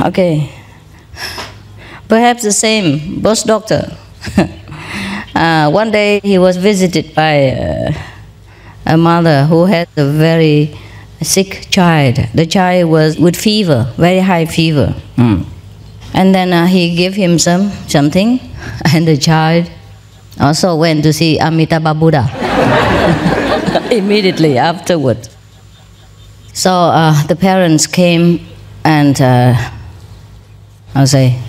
Okay. Perhaps the same, both doctor. One day he was visited by a mother who had a very sick child. The child was with fever, very high fever. And then he gave him something, and the child also went to see Amitabha Buddha immediately afterwards. So the parents came and I'll say,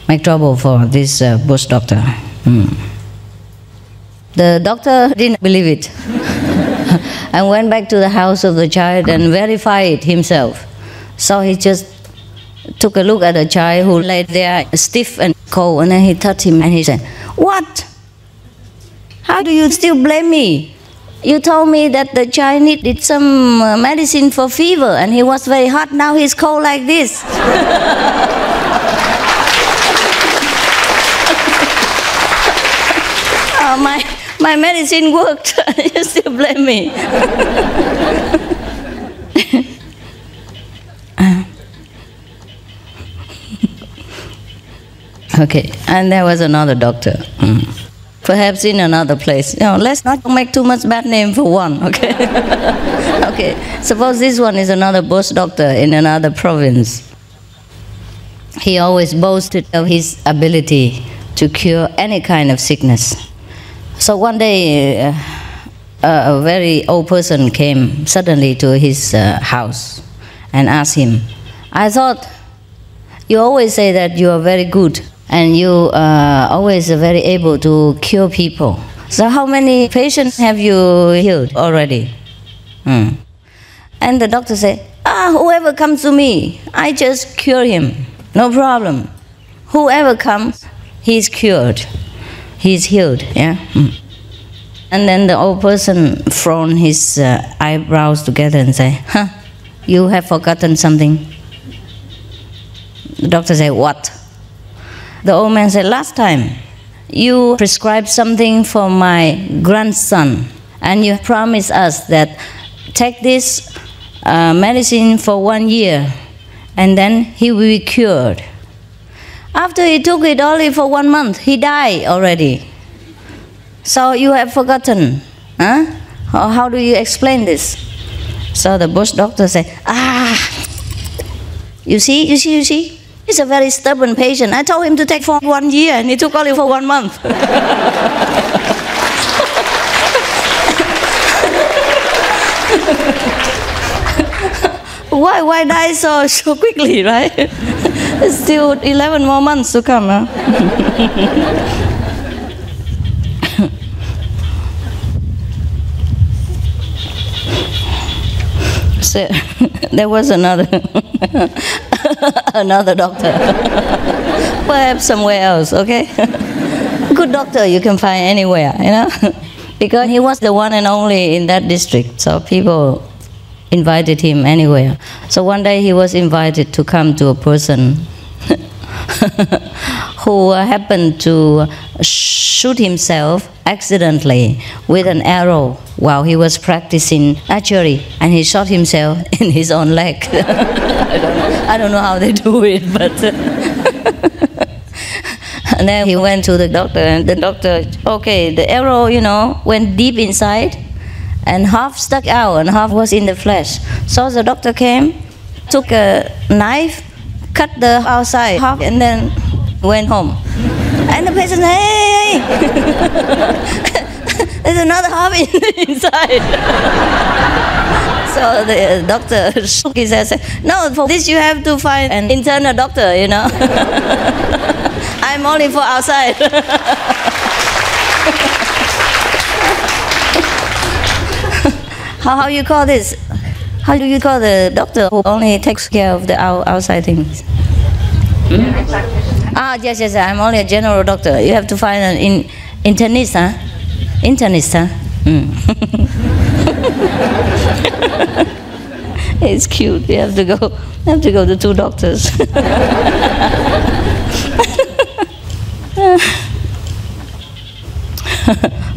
make trouble for this bush doctor. The doctor didn't believe it and went back to the house of the child and verified it himself. So he just took a look at the child who lay there stiff and cold, and then he touched him and he said, "What? How do you still blame me? You told me that the child needed some medicine for fever and he was very hot, now he's cold like this." My medicine worked, you still blame me. Okay, and there was another doctor. Perhaps in another place. Let's not make too much bad name for one, okay? Okay, suppose this one is another bush doctor in another province. He always boasted of his ability to cure any kind of sickness. So one day, a very old person came suddenly to his house and asked him, "I thought you always say that you are very good and you are always very able to cure people. So how many patients have you healed already?" And the doctor said, "Whoever comes to me, I just cure him, no problem. Whoever comes, he's cured. He's healed." Yeah. And then the old person frowned his eyebrows together and said, "You have forgotten something." The doctor said, "What?" The old man said, "Last time you prescribed something for my grandson and you promised us that take this medicine for 1 year and then he will be cured. After he took it only for 1 month, he died already. So you have forgotten. Huh? How do you explain this?" So the bush doctor said, you see? He's a very stubborn patient. I told him to take for 1 year and he took only for 1 month. Why die so quickly, right? It's still 11 more months to come, huh? So, there was another doctor, perhaps somewhere else, okay? Good doctor you can find anywhere, because he was the one and only in that district, so people invited him anywhere. So one day he was invited to come to a person who happened to shoot himself accidentally with an arrow while he was practicing archery, and he shot himself in his own leg. I don't know how they do it, but and then he went to the doctor, and the doctor, okay, the arrow, went deep inside, and half stuck out and half was in the flesh. So the doctor came, took a knife, cut the outside half, and then went home. And the patient said, "Hey, there's another half inside." So the doctor shook his head and said, "No, for this you have to find an internal doctor, I'm only for outside." How you call this? How do you call the doctor who only takes care of the outside things? Yes, I'm only a general doctor. You have to find an internist, huh? Internist, huh? It's cute. You have to go to 2 doctors.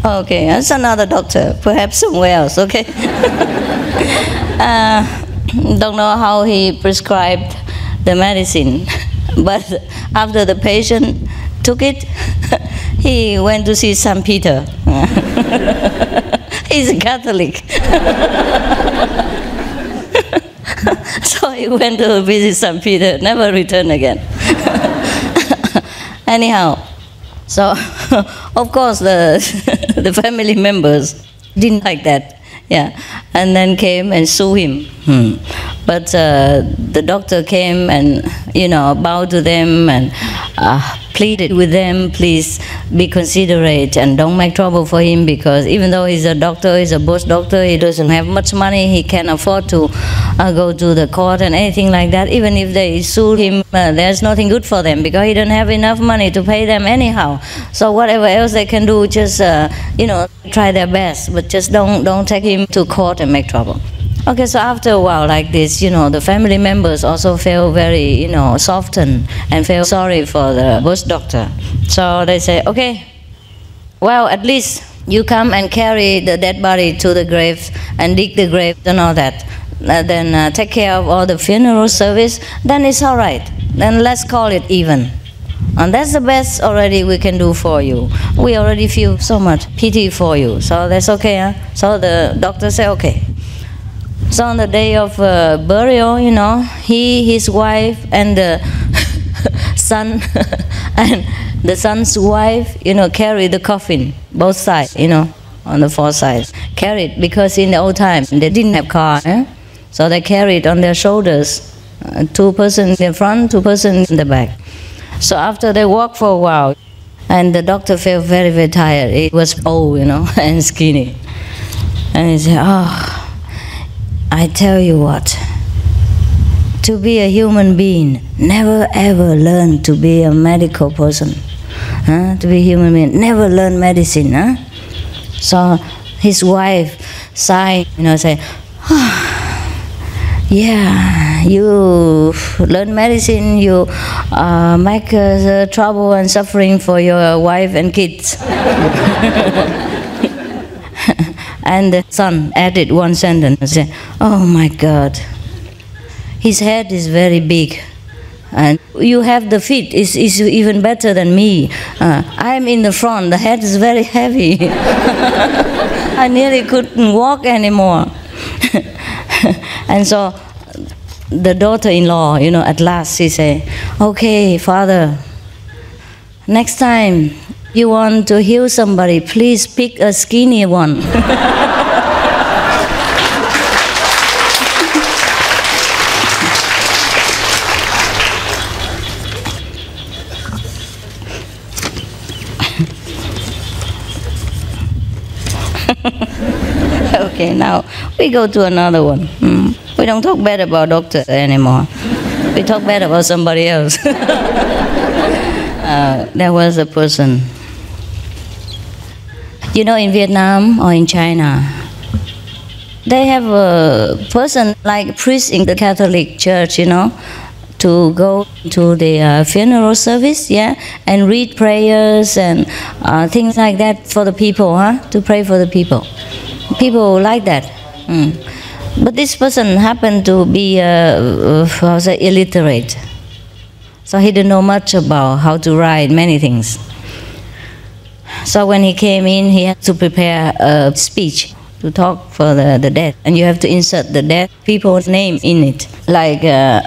Okay, that's another doctor, perhaps somewhere else, okay? Don't know how he prescribed the medicine. But after the patient took it, he went to see St. Peter. He's a Catholic. So he went to visit St. Peter, never returned again. Anyhow, so of course the family members didn't like that, yeah, and then came and sue him. But the doctor came and bowed to them and pleaded with them, please be considerate and don't make trouble for him, because even though he's a doctor, he's a boss doctor, he doesn't have much money, he can't afford to go to the court and anything like that. Even if they sue him, there's nothing good for them because he don't have enough money to pay them anyhow. So whatever else they can do, just try their best, but just don't take him to court and make trouble. Okay, so after a while like this, the family members also feel very, softened and feel sorry for the bush doctor. So they say, okay, well, at least you come and carry the dead body to the grave and dig the grave and all that. Then take care of all the funeral service, then it's all right. Then let's call it even. And that's the best already we can do for you. We already feel so much pity for you, so that's okay. Huh? So the doctor said, okay. So on the day of burial, he, his wife, and the son, and the son's wife, carry the coffin, both sides, on the four sides. Carried, because in the old time, they didn't have car. So they carried on their shoulders, 2 persons in front, 2 persons in the back. So after they walked for a while, and the doctor felt very, very tired. He was old, and skinny. And he said, oh, I tell you what, to be a human being, never ever learn to be a medical person. To be a human being, never learn medicine. So his wife sighed, say, oh, yeah, you learn medicine, you make trouble and suffering for your wife and kids. And the son added one sentence and said, oh my God, his head is very big. And you have the feet, is even better than me. I'm in the front, the head is very heavy. I nearly couldn't walk anymore. And so the daughter-in-law, at last she said, okay, father, next time you want to heal somebody, please pick a skinny one. Okay, now we go to another one. We don't talk bad about doctors anymore. We talk bad about somebody else. There was a person, in Vietnam or in China, they have a person like a priest in the Catholic Church, to go to the funeral service, and read prayers and things like that for the people, to pray for the people. People like that. But this person happened to be illiterate. So he didn't know much about how to write many things. So when he came in, he had to prepare a speech to talk for the dead. And you have to insert the dead people's name in it. Like,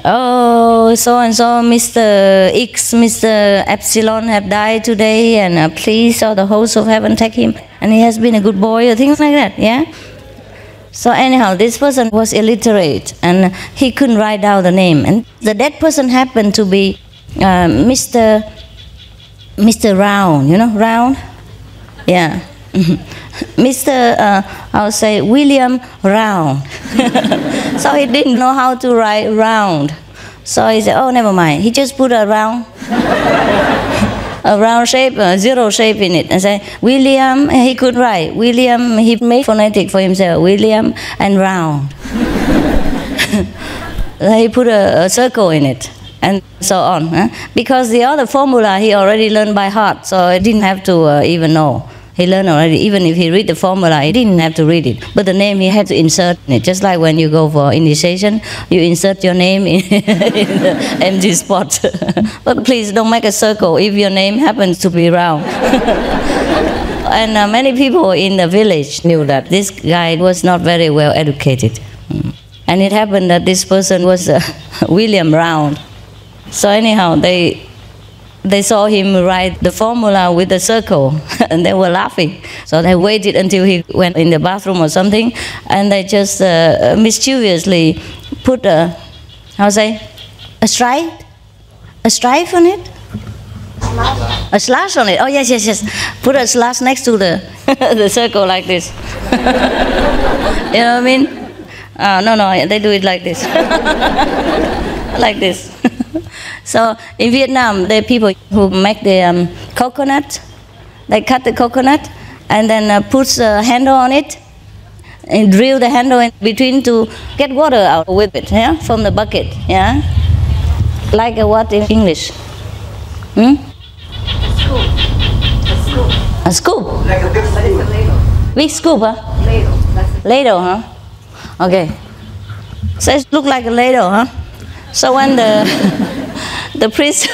oh, so-and-so, Mr. X, Mr. Epsilon have died today, and please, all the hosts of heaven take him. And he has been a good boy, or things like that, So anyhow, this person was illiterate, and he couldn't write down the name. And the dead person happened to be Mr. Round, Round? Yeah. Mr. I'll say William Round. So he didn't know how to write round. So he said, oh, never mind. He just put a round shape, a zero shape in it, and say William. He could write William. He made phonetic for himself, William and round. He put a circle in it, and so on. Because the other formula he already learned by heart, so he didn't have to even know. He learned already. Even if he read the formula, he didn't have to read it. But the name he had to insert it. Just like when you go for initiation, you insert your name in the empty spot. But please don't make a circle if your name happens to be round. And many people in the village knew that this guy was not very well educated. And it happened that this person was William Round. So anyhow, they saw him write the formula with a circle, and they were laughing. So they waited until he went in the bathroom or something, and they just mischievously put a stripe on it? A slash on it. Oh, yes. Put a slash next to the the circle like this. You know what I mean? No, they do it like this. Like this. So in Vietnam, there are people who make the coconut. They cut the coconut and then put a handle on it and drill the handle in between to get water out with it, yeah, from the bucket, yeah. Like what in English? A scoop. Like a big ladle. Big scoop, huh? Ladle, huh? Okay. So it looked like a ladle, huh? So when the priest,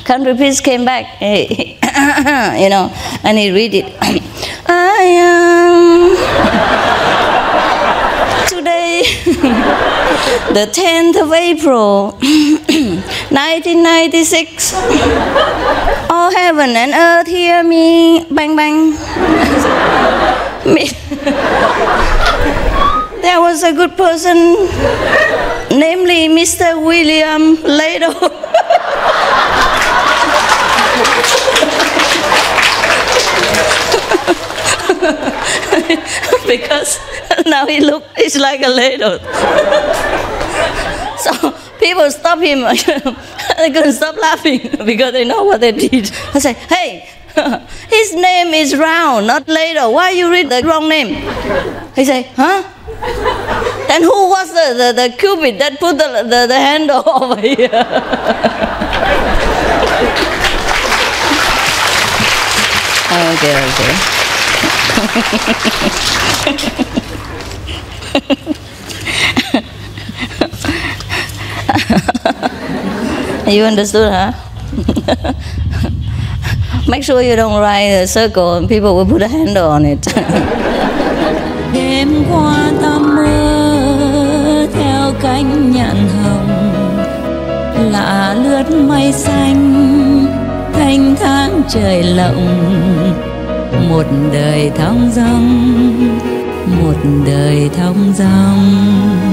country priest came back, you know, and he read it. I am today, the 10th of April, 1996. All heaven and earth hear me, bang bang. There was a good person, namely Mr. William Ladle. Because now it's like a ladle. So people stop him. They couldn't stop laughing because they know what they did. I say, hey, his name is Round, not Ladle. Why you read the wrong name? He say, huh? And who was the cupid that put the handle over here? Okay. You understood, huh? Make sure you don't write a circle and people will put a handle on it. Đêm qua ta mơ theo cánh nhạn hồng, lạ lướt mây xanh thanh thang trời lộng. Một đời thong dong, một đời thong dong.